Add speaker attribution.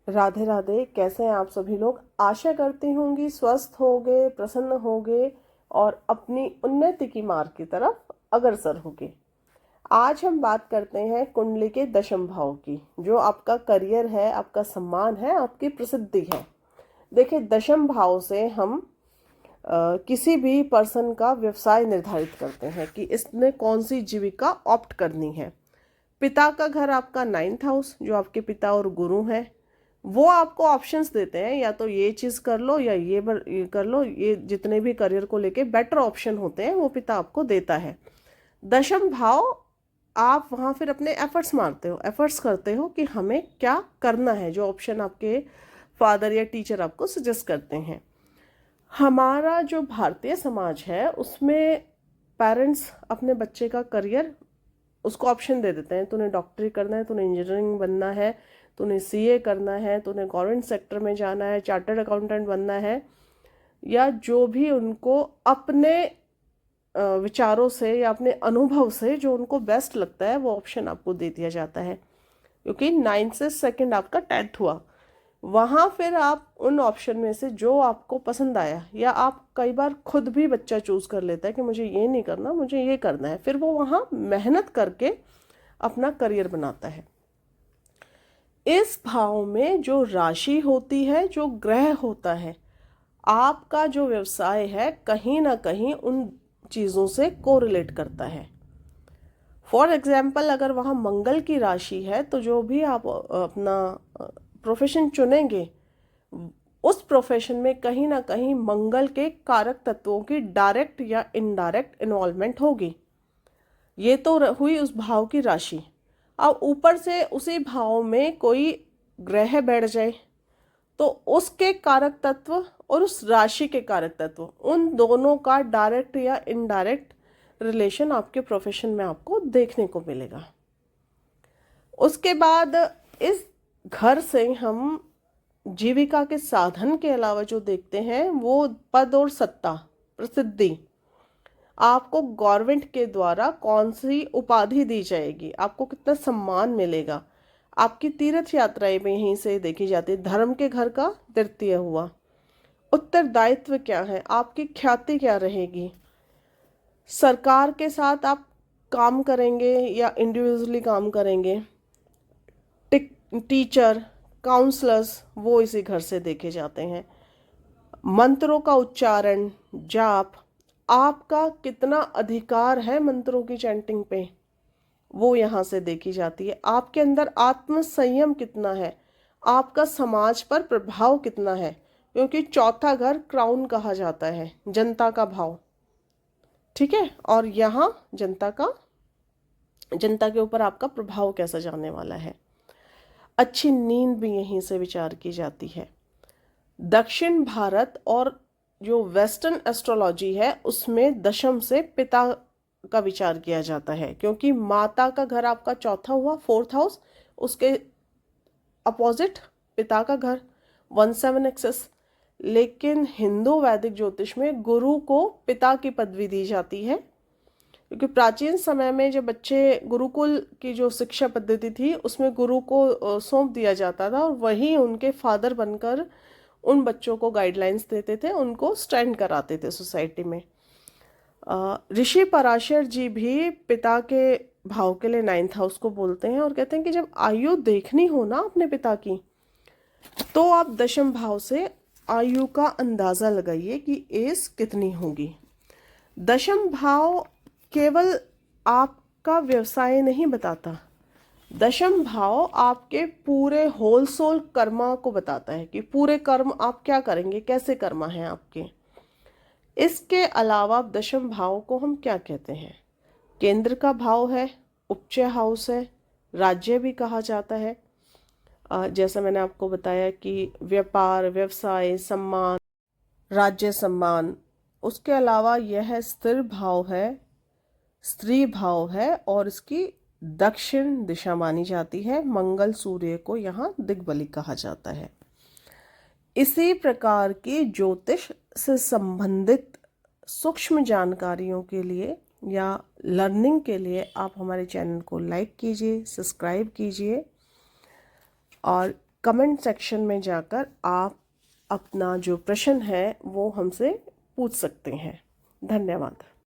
Speaker 1: राधे राधे। कैसे हैं आप सभी लोग? आशा करती होंगी स्वस्थ होगे, प्रसन्न होगे और अपनी उन्नति की मार्ग की तरफ अग्रसर होगे। आज हम बात करते हैं कुंडली के दशम भाव की, जो आपका करियर है, आपका सम्मान है, आपकी प्रसिद्धि है। देखिए, दशम भाव से हम किसी भी पर्सन का व्यवसाय निर्धारित करते हैं कि इसने कौन सी जीविका ऑप्ट करनी है। पिता का घर आपका 9th हाउस, जो आपके पिता और गुरु हैं, वो आपको ऑप्शंस देते हैं, या तो ये चीज़ कर लो या ये कर लो। ये जितने भी करियर को लेके बेटर ऑप्शन होते हैं वो पिता आपको देता है। दशम भाव, आप वहाँ फिर अपने एफर्ट्स मारते हो, एफर्ट्स करते हो कि हमें क्या करना है, जो ऑप्शन आपके फादर या टीचर आपको सजेस्ट करते हैं। हमारा जो भारतीय समाज है उसमें पेरेंट्स अपने बच्चे का करियर उसको ऑप्शन दे देते हैं। तूने डॉक्टरी करना है, तूने इंजीनियरिंग बनना है, तूने सीए करना है, तूने गवर्नमेंट सेक्टर में जाना है, चार्टर्ड अकाउंटेंट बनना है, या जो भी उनको अपने विचारों से या अपने अनुभव से जो उनको बेस्ट लगता है वो ऑप्शन आपको दे दिया जाता है। क्योंकि 9th से 2nd आपका 10th हुआ, वहाँ फिर आप उन ऑप्शन में से जो आपको पसंद आया, या आप कई बार खुद भी बच्चा चूज कर लेता है कि मुझे ये नहीं करना, मुझे ये करना है, फिर वो वहाँ मेहनत करके अपना करियर बनाता है। इस भाव में जो राशि होती है, जो ग्रह होता है, आपका जो व्यवसाय है कहीं ना कहीं उन चीज़ों से कोरिलेट करता है। फॉर एग्जाम्पल, अगर वहाँ मंगल की राशि है तो जो भी आप अपना प्रोफेशन चुनेंगे, उस प्रोफेशन में कहीं ना कहीं मंगल के कारक तत्वों की डायरेक्ट या इनडायरेक्ट इन्वॉल्वमेंट होगी। ये तो हुई उस भाव की राशि। अब ऊपर से उसी भाव में कोई ग्रह बैठ जाए तो उसके कारक तत्व और उस राशि के कारक तत्व, उन दोनों का डायरेक्ट या इनडायरेक्ट रिलेशन आपके प्रोफेशन में आपको देखने को मिलेगा। उसके बाद इस घर से हम जीविका के साधन के अलावा जो देखते हैं वो पद और सत्ता, प्रसिद्धि। आपको गवर्नमेंट के द्वारा कौन सी उपाधि दी जाएगी, आपको कितना सम्मान मिलेगा, आपकी तीर्थ यात्राएं भी यहीं से देखी जाती है। धर्म के घर का तृतीय हुआ। उत्तरदायित्व क्या है, आपकी ख्याति क्या रहेगी, सरकार के साथ आप काम करेंगे या इंडिविजुअली काम करेंगे। टीचर, काउंसलर्स, वो इसी घर से देखे जाते हैं। मंत्रों का उच्चारण, जाप, आपका कितना अधिकार है मंत्रों की चैंटिंग पे, वो यहाँ से देखी जाती है। आपके अंदर आत्म संयम कितना है, आपका समाज पर प्रभाव कितना है, क्योंकि चौथा घर क्राउन कहा जाता है, जनता का भाव। ठीक है, और यहाँ जनता के ऊपर आपका प्रभाव कैसा जाने वाला है। अच्छी नींद भी यहीं से विचार की जाती है। दक्षिण भारत और जो वेस्टर्न एस्ट्रोलॉजी है उसमें दशम से पिता का विचार किया जाता है, क्योंकि माता का घर आपका चौथा हुआ, 4th हाउस, उसके अपोजिट पिता का घर 1/7 एक्सेस। लेकिन हिंदू वैदिक ज्योतिष में गुरु को पिता की पदवी दी जाती है, क्योंकि प्राचीन समय में जब बच्चे गुरुकुल की जो शिक्षा पद्धति थी उसमें गुरु को सौंप दिया जाता था और वही उनके फादर बनकर उन बच्चों को गाइडलाइंस देते थे, उनको स्टैंड कराते थे सोसाइटी में। ऋषि पराशर जी भी पिता के भाव के लिए 9th हाउस को बोलते हैं और कहते हैं कि जब आयु देखनी हो ना अपने पिता की, तो आप दशम भाव से आयु का अंदाजा लगाइए कि एज कितनी होगी। दशम भाव केवल आपका व्यवसाय नहीं बताता, दशम भाव आपके पूरे होल सोल कर्मा को बताता है कि पूरे कर्म आप क्या करेंगे, कैसे कर्मा है आपके। इसके अलावा दशम भाव को हम क्या कहते हैं, केंद्र का भाव है, उपचय हाउस है, राज्य भी कहा जाता है। जैसा मैंने आपको बताया कि व्यापार, व्यवसाय, सम्मान, राज्य सम्मान। उसके अलावा यह स्थिर भाव है, स्त्री भाव है, और इसकी दक्षिण दिशा मानी जाती है। मंगल सूर्य को यहाँ दिग्बली कहा जाता है। इसी प्रकार की ज्योतिष से संबंधित सूक्ष्म जानकारियों के लिए या लर्निंग के लिए आप हमारे चैनल को लाइक कीजिए, सब्सक्राइब कीजिए और कमेंट सेक्शन में जाकर आप अपना जो प्रश्न है वो हमसे पूछ सकते हैं। धन्यवाद।